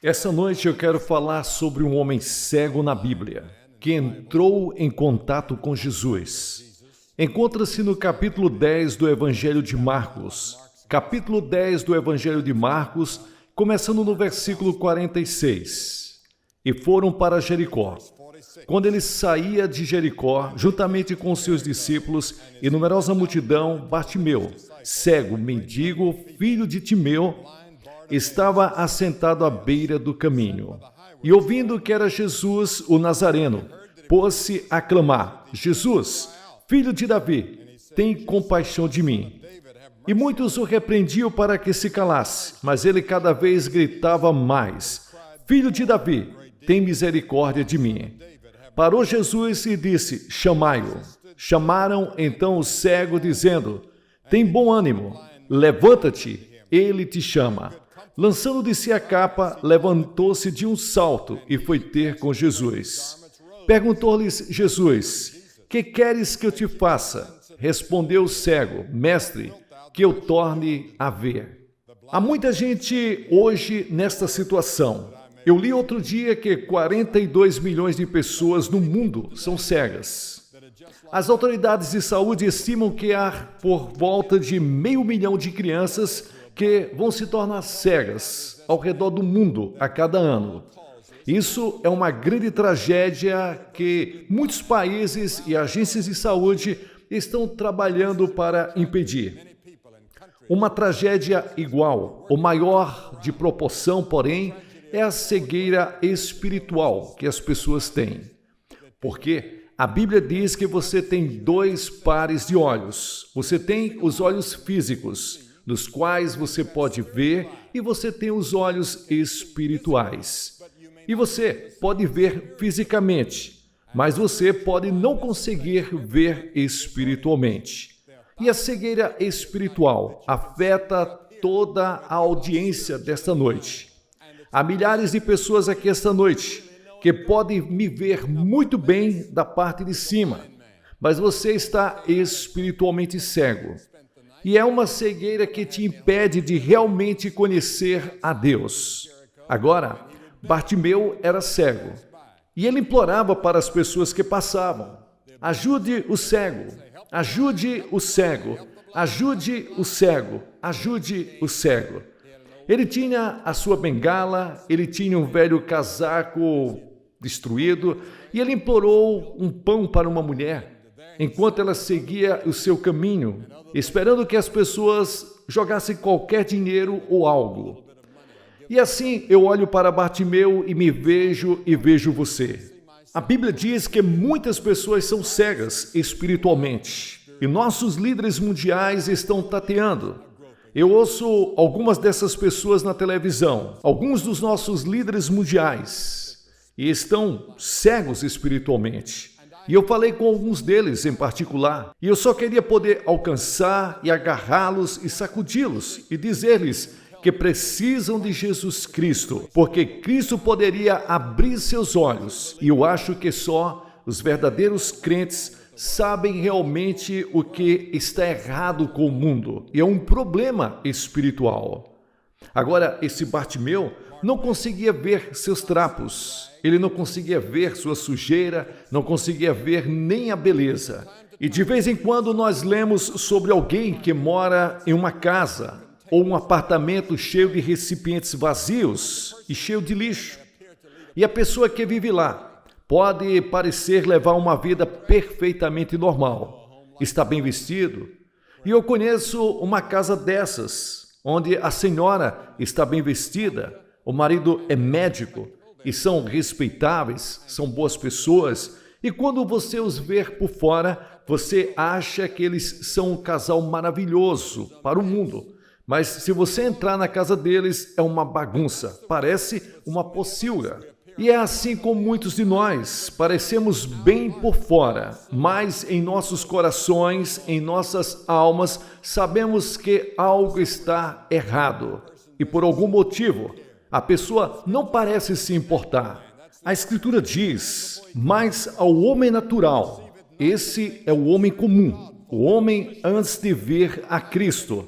Essa noite eu quero falar sobre um homem cego na Bíblia, que entrou em contato com Jesus. Encontra-se no capítulo 10 do Evangelho de Marcos. Capítulo 10 do Evangelho de Marcos, começando no versículo 46. E foram para Jericó. Quando ele saía de Jericó, juntamente com seus discípulos e numerosa multidão, Bartimeu, cego, mendigo, filho de Timeu, estava assentado à beira do caminho. E ouvindo que era Jesus, o Nazareno, pôs-se a clamar: Jesus, filho de Davi, tem compaixão de mim. E muitos o repreendiam para que se calasse, mas ele cada vez gritava mais: Filho de Davi, tem misericórdia de mim. Parou Jesus e disse: chamai-o. Chamaram então o cego, dizendo: tem bom ânimo, levanta-te, ele te chama. Lançando de si a capa, levantou-se de um salto e foi ter com Jesus. Perguntou-lhes Jesus: que queres que eu te faça? Respondeu o cego: Mestre, que eu torne a ver. Há muita gente hoje nesta situação. Eu li outro dia que 42 milhões de pessoas no mundo são cegas. As autoridades de saúde estimam que há por volta de 500 mil de crianças que vão se tornar cegas ao redor do mundo a cada ano. Isso é uma grande tragédia que muitos países e agências de saúde estão trabalhando para impedir. Uma tragédia igual, ou maior de proporção, porém, é a cegueira espiritual que as pessoas têm. Porque a Bíblia diz que você tem dois pares de olhos. Você tem os olhos físicos, dos quais você pode ver, e você tem os olhos espirituais. E você pode ver fisicamente, mas você pode não conseguir ver espiritualmente. E a cegueira espiritual afeta toda a audiência desta noite. Há milhares de pessoas aqui esta noite que podem me ver muito bem da parte de cima, mas você está espiritualmente cego. E é uma cegueira que te impede de realmente conhecer a Deus. Agora, Bartimeu era cego e ele implorava para as pessoas que passavam: ajude o cego, ajude o cego, ajude o cego, ajude o cego. Ele tinha a sua bengala, ele tinha um velho casaco destruído e ele implorou um pão para uma mulher, enquanto ela seguia o seu caminho, esperando que as pessoas jogassem qualquer dinheiro ou algo. E assim eu olho para Bartimeu e me vejo e vejo você. A Bíblia diz que muitas pessoas são cegas espiritualmente e nossos líderes mundiais estão tateando. Eu ouço algumas dessas pessoas na televisão, alguns dos nossos líderes mundiais, e estão cegos espiritualmente. E eu falei com alguns deles em particular, e eu só queria poder alcançar e agarrá-los e sacudi-los e dizer-lhes que precisam de Jesus Cristo, porque Cristo poderia abrir seus olhos, e eu acho que só os verdadeiros crentes sabem realmente o que está errado com o mundo, e é um problema espiritual. Agora, esse Bartimeu não conseguia ver seus trapos, ele não conseguia ver sua sujeira, não conseguia ver nem a beleza. E de vez em quando nós lemos sobre alguém que mora em uma casa ou um apartamento cheio de recipientes vazios e cheio de lixo. E a pessoa que vive lá pode parecer levar uma vida perfeitamente normal, está bem vestido. E eu conheço uma casa dessas, onde a senhora está bem vestida, o marido é médico, e são respeitáveis, são boas pessoas, e quando você os ver por fora, você acha que eles são um casal maravilhoso para o mundo. Mas se você entrar na casa deles, é uma bagunça, parece uma pocilga. E é assim com muitos de nós, parecemos bem por fora, mas em nossos corações, em nossas almas, sabemos que algo está errado. E por algum motivo, a pessoa não parece se importar. A Escritura diz: mas ao homem natural, esse é o homem comum, o homem antes de vir a Cristo.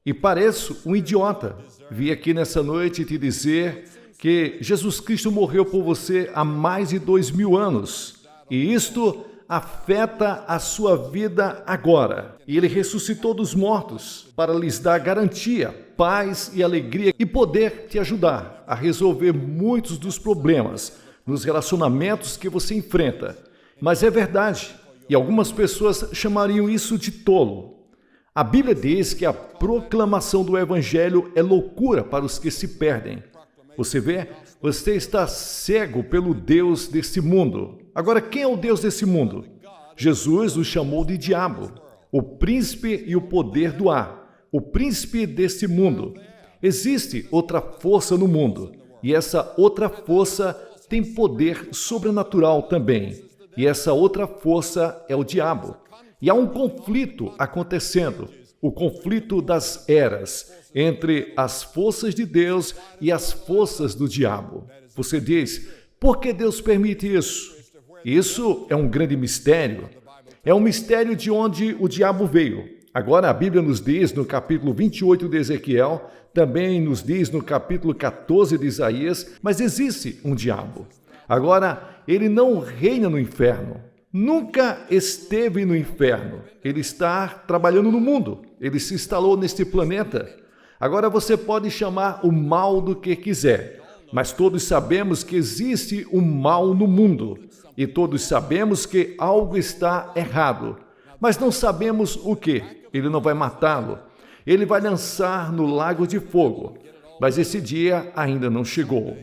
e pareço um idiota. Vim aqui nessa noite te dizer que Jesus Cristo morreu por você há mais de 2000 anos. E isto afeta a sua vida agora. E Ele ressuscitou dos mortos para lhes dar garantia, paz e alegria e poder te ajudar a resolver muitos dos problemas nos relacionamentos que você enfrenta. Mas é verdade, e algumas pessoas chamariam isso de tolo. A Bíblia diz que a proclamação do Evangelho é loucura para os que se perdem. Você vê? Você está cego pelo Deus desse mundo. Agora, quem é o Deus desse mundo? Jesus o chamou de diabo, o príncipe e o poder do ar, o príncipe desse mundo. Existe outra força no mundo, e essa outra força tem poder sobrenatural também. E essa outra força é o diabo. E há um conflito acontecendo, o conflito das eras, entre as forças de Deus e as forças do diabo. Você diz, por que Deus permite isso? Isso é um grande mistério. É um mistério de onde o diabo veio. Agora a Bíblia nos diz no capítulo 28 de Ezequiel, também nos diz no capítulo 14 de Isaías, mas existe um diabo. Agora, ele não reina no inferno. Nunca esteve no inferno. Ele está trabalhando no mundo. Ele se instalou neste planeta. Agora você pode chamar o mal do que quiser, mas todos sabemos que existe um mal no mundo. E todos sabemos que algo está errado. Mas não sabemos o que. Ele não vai matá-lo. Ele vai lançar no lago de fogo. Mas esse dia ainda não chegou.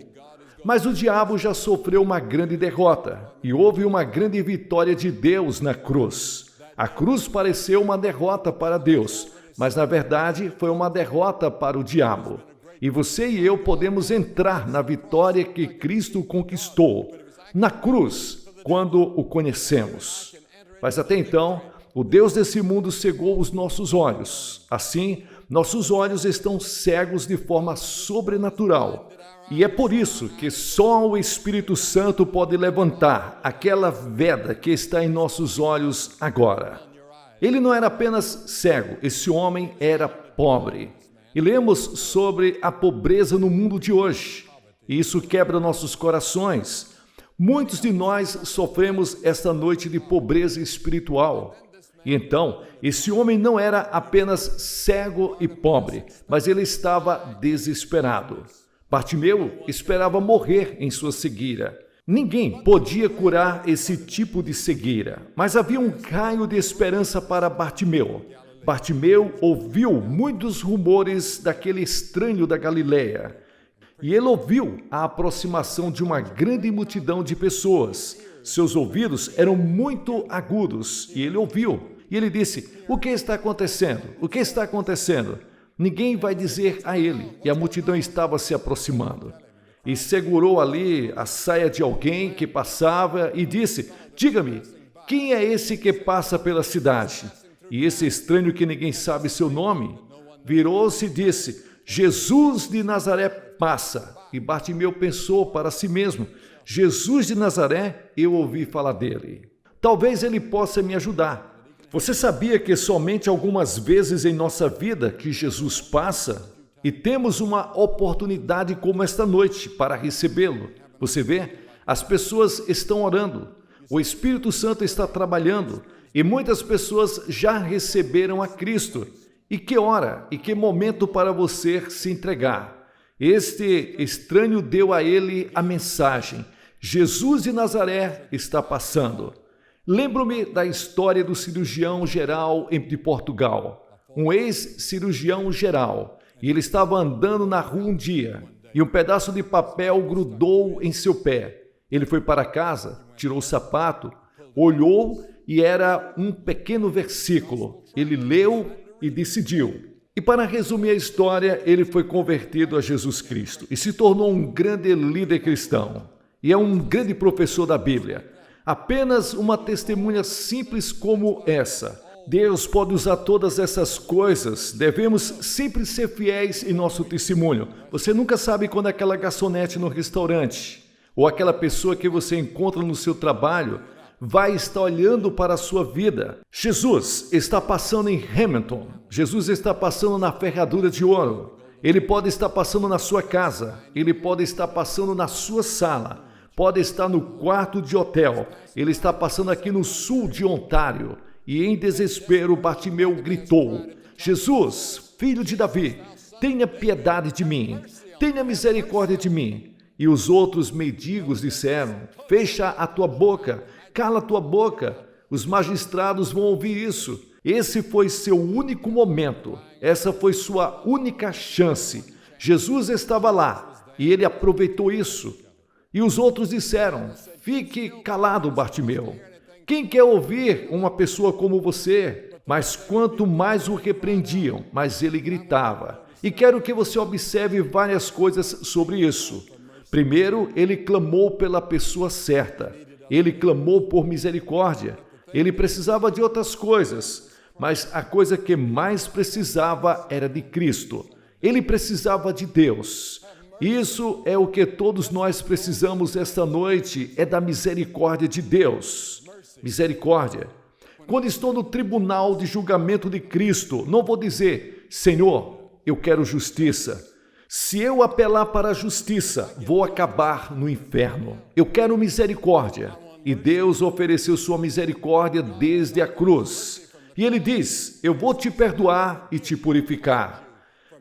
Mas o diabo já sofreu uma grande derrota e houve uma grande vitória de Deus na cruz. A cruz pareceu uma derrota para Deus, mas na verdade foi uma derrota para o diabo. E você e eu podemos entrar na vitória que Cristo conquistou na cruz quando o conhecemos. Mas até então, o Deus desse mundo cegou os nossos olhos. Assim, nossos olhos estão cegos de forma sobrenatural. E é por isso que só o Espírito Santo pode levantar aquela veda que está em nossos olhos agora. Ele não era apenas cego, esse homem era pobre. E lemos sobre a pobreza no mundo de hoje. E isso quebra nossos corações. Muitos de nós sofremos esta noite de pobreza espiritual. E então, esse homem não era apenas cego e pobre, mas ele estava desesperado. Bartimeu esperava morrer em sua cegueira. Ninguém podia curar esse tipo de cegueira, mas havia um raio de esperança para Bartimeu. Bartimeu ouviu muitos rumores daquele estranho da Galileia, e ele ouviu a aproximação de uma grande multidão de pessoas. Seus ouvidos eram muito agudos, e ele ouviu. E ele disse, o que está acontecendo? O que está acontecendo? Ninguém vai dizer a ele, e a multidão estava se aproximando. E segurou ali a saia de alguém que passava e disse, diga-me, quem é esse que passa pela cidade? E esse estranho que ninguém sabe seu nome, virou-se e disse, Jesus de Nazaré passa. E Bartimeu pensou para si mesmo, Jesus de Nazaré, eu ouvi falar dele. Talvez ele possa me ajudar. Você sabia que somente algumas vezes em nossa vida que Jesus passa e temos uma oportunidade como esta noite para recebê-lo? Você vê? As pessoas estão orando, o Espírito Santo está trabalhando e muitas pessoas já receberam a Cristo. E que hora e que momento para você se entregar. Este estranho deu a ele a mensagem, Jesus de Nazaré está passando. Lembro-me da história do cirurgião geral de Portugal, um ex-cirurgião geral, e ele estava andando na rua um dia, e um pedaço de papel grudou em seu pé. Ele foi para casa, tirou o sapato, olhou e era um pequeno versículo. Ele leu e decidiu. E para resumir a história, ele foi convertido a Jesus Cristo e se tornou um grande líder cristão. E é um grande professor da Bíblia. Apenas uma testemunha simples como essa. Deus pode usar todas essas coisas. Devemos sempre ser fiéis em nosso testemunho. Você nunca sabe quando aquela garçonete no restaurante ou aquela pessoa que você encontra no seu trabalho vai estar olhando para a sua vida. Jesus está passando em Hamilton. Jesus está passando na Ferradura de Ouro. Ele pode estar passando na sua casa. Ele pode estar passando na sua sala. Pode estar no quarto de hotel. Ele está passando aqui no sul de Ontário. E em desespero, Bartimeu gritou: Jesus, filho de Davi, tenha piedade de mim. Tenha misericórdia de mim. E os outros mendigos disseram: fecha a tua boca, cala a tua boca. Os magistrados vão ouvir isso. Esse foi seu único momento. Essa foi sua única chance. Jesus estava lá e ele aproveitou isso. E os outros disseram: fique calado, Bartimeu. Quem quer ouvir uma pessoa como você? Mas quanto mais o repreendiam, mais ele gritava. E quero que você observe várias coisas sobre isso. Primeiro, ele clamou pela pessoa certa. Ele clamou por misericórdia. Ele precisava de outras coisas, mas a coisa que mais precisava era de Cristo. Ele precisava de Deus. Isso é o que todos nós precisamos esta noite, é da misericórdia de Deus. Misericórdia. Quando estou no tribunal de julgamento de Cristo, não vou dizer: Senhor, eu quero justiça. Se eu apelar para a justiça, vou acabar no inferno. Eu quero misericórdia. E Deus ofereceu sua misericórdia desde a cruz. E ele diz: eu vou te perdoar e te purificar.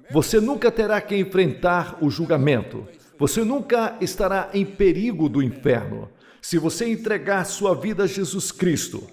Você nunca terá que enfrentar o julgamento. Você nunca estará em perigo do inferno. Se você entregar sua vida a Jesus Cristo.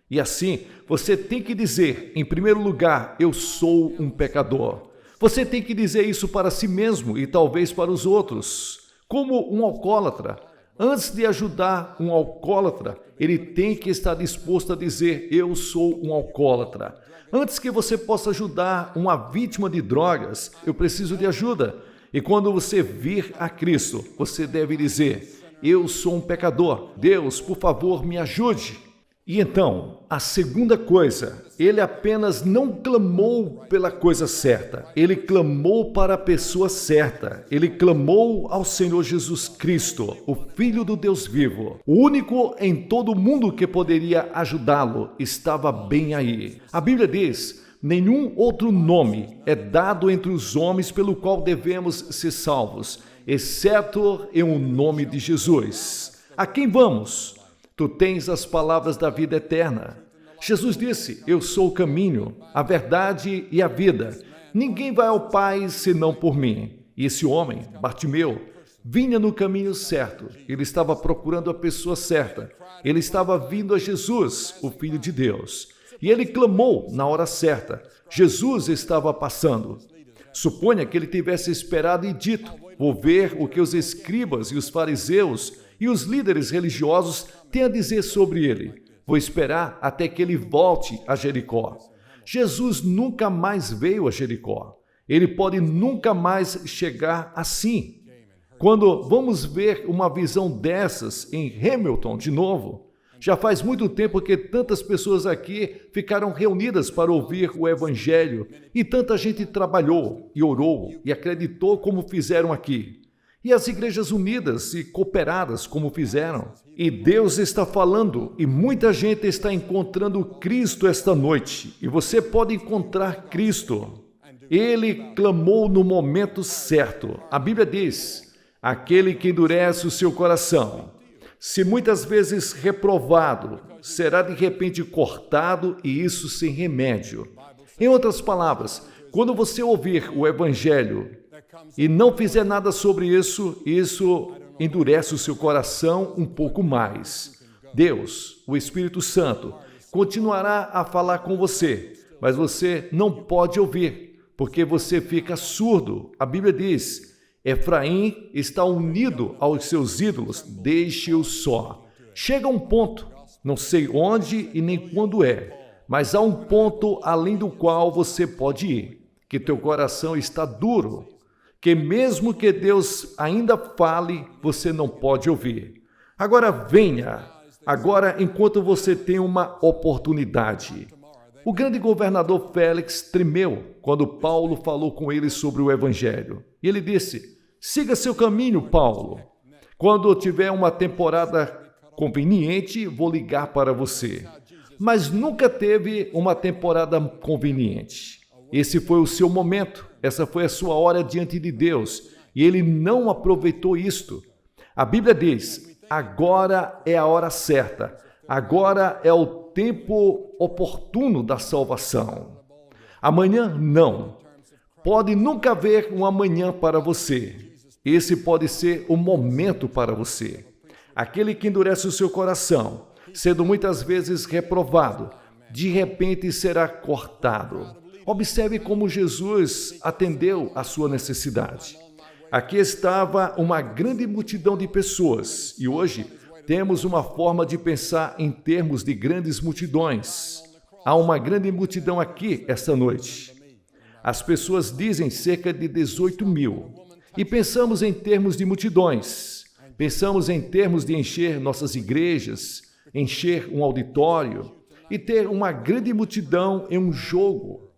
E assim, você tem que dizer, em primeiro lugar: eu sou um pecador. Você tem que dizer isso para si mesmo e talvez para os outros. Como um alcoólatra. Antes de ajudar um alcoólatra, ele tem que estar disposto a dizer: eu sou um alcoólatra. Antes que você possa ajudar uma vítima de drogas, eu preciso de ajuda. E quando você vir a Cristo, você deve dizer: eu sou um pecador. Deus, por favor, me ajude. E então, a segunda coisa, ele apenas não clamou pela coisa certa, ele clamou para a pessoa certa, ele clamou ao Senhor Jesus Cristo, o Filho do Deus vivo. O único em todo o mundo que poderia ajudá-lo estava bem aí. A Bíblia diz: nenhum outro nome é dado entre os homens pelo qual devemos ser salvos, exceto em o nome de Jesus. A quem vamos? Tu tens as palavras da vida eterna. Jesus disse: eu sou o caminho, a verdade e a vida. Ninguém vai ao Pai senão por mim. E esse homem, Bartimeu, vinha no caminho certo. Ele estava procurando a pessoa certa. Ele estava vindo a Jesus, o Filho de Deus. E ele clamou na hora certa. Jesus estava passando. Suponha que ele tivesse esperado e dito: vou ver o que os escribas e os fariseus e os líderes religiosos têm a dizer sobre ele. Vou esperar até que ele volte a Jericó. Jesus nunca mais veio a Jericó. Ele pode nunca mais chegar assim. Quando vamos ver uma visão dessas em Hamilton de novo, já faz muito tempo que tantas pessoas aqui ficaram reunidas para ouvir o Evangelho e tanta gente trabalhou e orou e acreditou como fizeram aqui. E as igrejas unidas e cooperadas como fizeram. E Deus está falando e muita gente está encontrando Cristo esta noite. E você pode encontrar Cristo. Ele clamou no momento certo. A Bíblia diz: aquele que endurece o seu coração, se muitas vezes reprovado, será de repente cortado, e isso sem remédio. Em outras palavras, quando você ouvir o Evangelho e não fizer nada sobre isso, isso endurece o seu coração um pouco mais. Deus, o Espírito Santo, continuará a falar com você, mas você não pode ouvir, porque você fica surdo. A Bíblia diz: Efraim está unido aos seus ídolos, deixe-o só. Chega um ponto, não sei onde e nem quando é, mas há um ponto além do qual você pode ir, que teu coração está duro, que mesmo que Deus ainda fale, você não pode ouvir. Agora venha, agora enquanto você tem uma oportunidade. O grande governador Félix tremeu quando Paulo falou com ele sobre o Evangelho. E ele disse: siga seu caminho, Paulo. Quando tiver uma temporada conveniente, vou ligar para você. Mas nunca teve uma temporada conveniente. Esse foi o seu momento, essa foi a sua hora diante de Deus, e ele não aproveitou isto. A Bíblia diz: agora é a hora certa, agora é o tempo oportuno da salvação. Amanhã, não. Pode nunca haver um amanhã para você. Esse pode ser o momento para você. Aquele que endurece o seu coração, sendo muitas vezes reprovado, de repente será cortado. Observe como Jesus atendeu à sua necessidade. Aqui estava uma grande multidão de pessoas, e hoje temos uma forma de pensar em termos de grandes multidões. Há uma grande multidão aqui esta noite. As pessoas dizem cerca de 18 mil. E pensamos em termos de multidões. Pensamos em termos de encher nossas igrejas, encher um auditório e ter uma grande multidão em um jogo.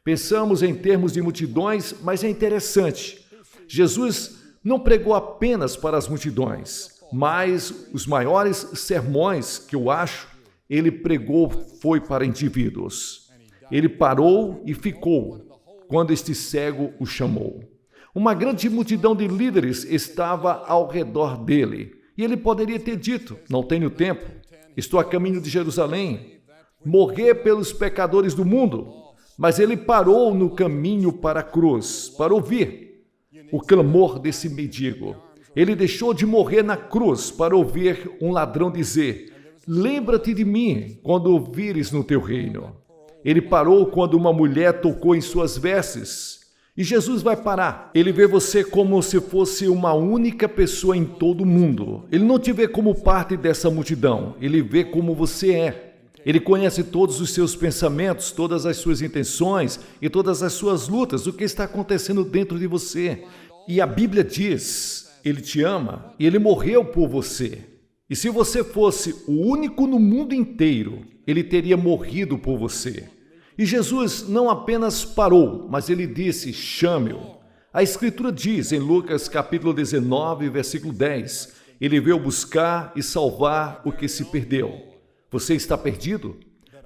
Pensamos em termos de multidões, mas é interessante. Jesus não pregou apenas para as multidões, mas os maiores sermões que eu acho, ele pregou foi para indivíduos. Ele parou e ficou quando este cego o chamou. Uma grande multidão de líderes estava ao redor dele, e ele poderia ter dito: não tenho tempo, estou a caminho de Jerusalém, morrer pelos pecadores do mundo. Mas ele parou no caminho para a cruz, para ouvir o clamor desse mendigo. Ele deixou de morrer na cruz para ouvir um ladrão dizer: lembra-te de mim quando o vires no teu reino. Ele parou quando uma mulher tocou em suas vestes. E Jesus vai parar. Ele vê você como se fosse uma única pessoa em todo o mundo. Ele não te vê como parte dessa multidão. Ele vê como você é. Ele conhece todos os seus pensamentos, todas as suas intenções e todas as suas lutas, o que está acontecendo dentro de você. E a Bíblia diz: ele te ama e ele morreu por você. E se você fosse o único no mundo inteiro, ele teria morrido por você. E Jesus não apenas parou, mas ele disse: chame-o. A Escritura diz em Lucas capítulo 19, versículo 10, ele veio buscar e salvar o que se perdeu. Você está perdido?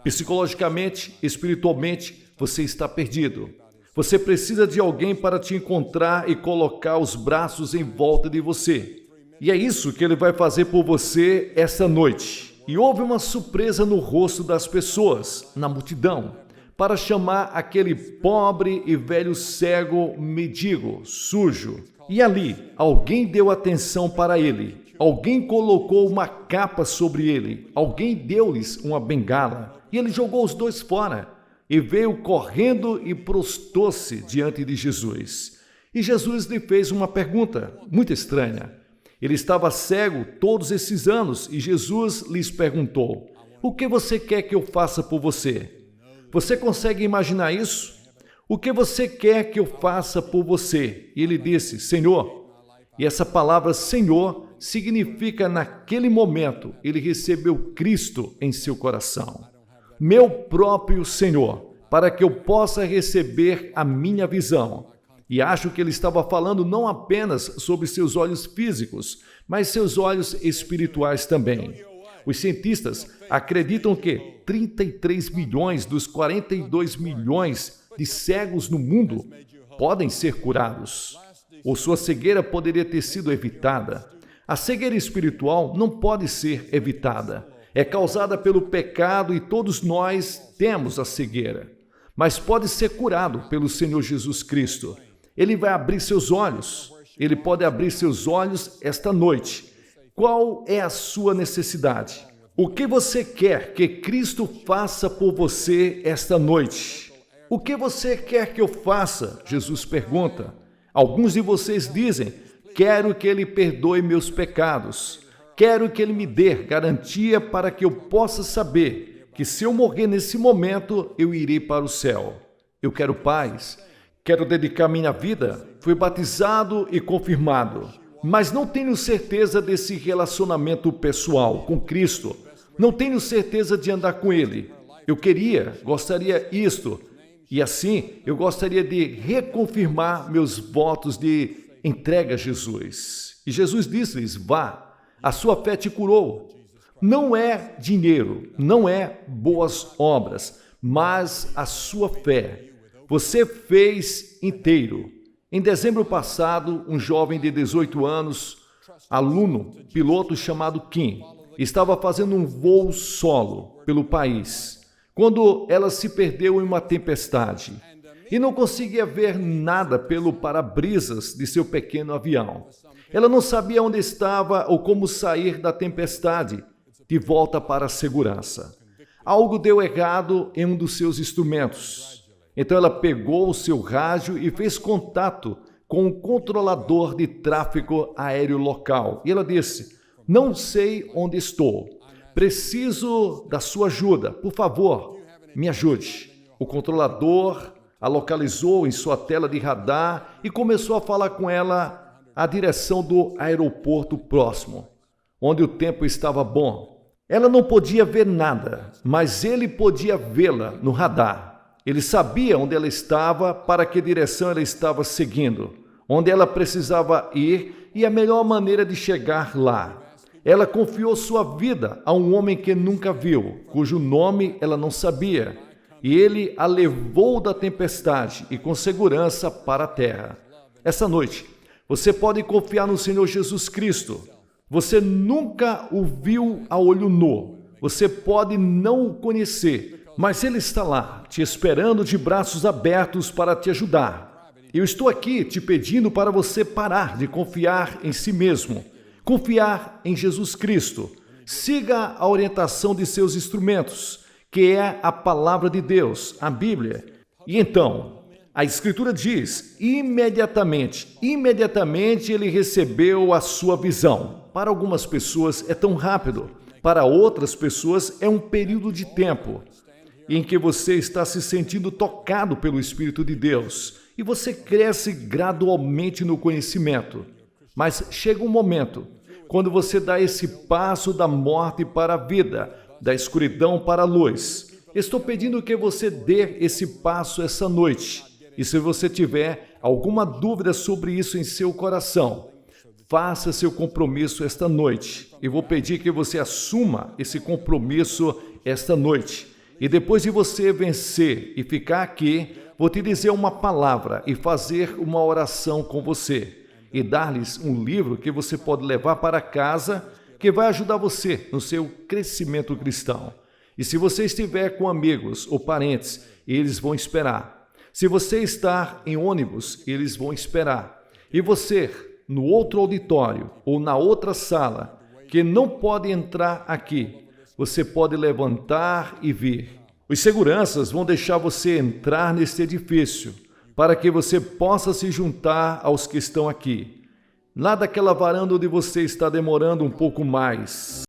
Psicologicamente, espiritualmente, você está perdido. Você precisa de alguém para te encontrar e colocar os braços em volta de você. E é isso que ele vai fazer por você essa noite. E houve uma surpresa no rosto das pessoas, na multidão, para chamar aquele pobre e velho cego, mendigo, sujo. E ali, alguém deu atenção para ele. Alguém colocou uma capa sobre ele. Alguém deu-lhes uma bengala. E ele jogou os dois fora. E veio correndo e prostou-se diante de Jesus. E Jesus lhe fez uma pergunta muito estranha. Ele estava cego todos esses anos e Jesus lhes perguntou: o que você quer que eu faça por você? Você consegue imaginar isso? O que você quer que eu faça por você? E ele disse: Senhor. E essa palavra Senhor significa, naquele momento, ele recebeu Cristo em seu coração. Meu próprio Senhor, para que eu possa receber a minha visão. E acho que ele estava falando não apenas sobre seus olhos físicos, mas seus olhos espirituais também. Os cientistas acreditam que 33 milhões dos 42 milhões de cegos no mundo podem ser curados. Ou sua cegueira poderia ter sido evitada. A cegueira espiritual não pode ser evitada. É causada pelo pecado e todos nós temos a cegueira. Mas pode ser curado pelo Senhor Jesus Cristo. Ele vai abrir seus olhos. Ele pode abrir seus olhos esta noite. Qual é a sua necessidade? O que você quer que Cristo faça por você esta noite? O que você quer que eu faça? Jesus pergunta. Alguns de vocês dizem: quero que Ele perdoe meus pecados. Quero que Ele me dê garantia para que eu possa saber que se eu morrer nesse momento, eu irei para o céu. Eu quero paz. Quero dedicar minha vida. Fui batizado e confirmado. Mas não tenho certeza desse relacionamento pessoal com Cristo. Não tenho certeza de andar com Ele. Eu gostaria isto. E assim, eu gostaria de reconfirmar meus votos de entrega a Jesus. E Jesus disse-lhes: vá, a sua fé te curou. Não é dinheiro, não é boas obras, mas a sua fé. Você fez inteiro. Em dezembro passado, um jovem de 18 anos, aluno, piloto chamado Kim, estava fazendo um voo solo pelo país, quando ela se perdeu em uma tempestade e não conseguia ver nada pelo para-brisas de seu pequeno avião. Ela não sabia onde estava ou como sair da tempestade de volta para a segurança. Algo deu errado em um dos seus instrumentos. Então ela pegou o seu rádio e fez contato com o controlador de tráfego aéreo local. E ela disse: "Não sei onde estou. Preciso da sua ajuda. Por favor, me ajude." O controlador a localizou em sua tela de radar e começou a falar com ela a direção do aeroporto próximo, onde o tempo estava bom. Ela não podia ver nada, mas ele podia vê-la no radar. Ele sabia onde ela estava, para que direção ela estava seguindo, onde ela precisava ir e a melhor maneira de chegar lá. Ela confiou sua vida a um homem que nunca viu, cujo nome ela não sabia, e ele a levou da tempestade e com segurança para a terra. Essa noite, você pode confiar no Senhor Jesus Cristo. Você nunca o viu a olho nu. Você pode não o conhecer, mas Ele está lá, te esperando de braços abertos para te ajudar. Eu estou aqui te pedindo para você parar de confiar em si mesmo, confiar em Jesus Cristo. Siga a orientação de seus instrumentos, que é a palavra de Deus, a Bíblia. E então, a Escritura diz, imediatamente ele recebeu a sua visão. Para algumas pessoas é tão rápido, para outras pessoas é um período de tempo em que você está se sentindo tocado pelo Espírito de Deus e você cresce gradualmente no conhecimento. Mas chega um momento quando você dá esse passo da morte para a vida, da escuridão para a luz. Estou pedindo que você dê esse passo essa noite. E se você tiver alguma dúvida sobre isso em seu coração, faça seu compromisso esta noite. Eu vou pedir que você assuma esse compromisso esta noite. E depois de você vencer e ficar aqui, vou te dizer uma palavra e fazer uma oração com você. E dar-lhes um livro que você pode levar para casa, que vai ajudar você no seu crescimento cristão. E se você estiver com amigos ou parentes, eles vão esperar. Se você estar em ônibus, eles vão esperar. E você, no outro auditório ou na outra sala, que não pode entrar aqui, você pode levantar e vir. Os seguranças vão deixar você entrar neste edifício, para que você possa se juntar aos que estão aqui. Lá daquela varanda onde você está demorando um pouco mais.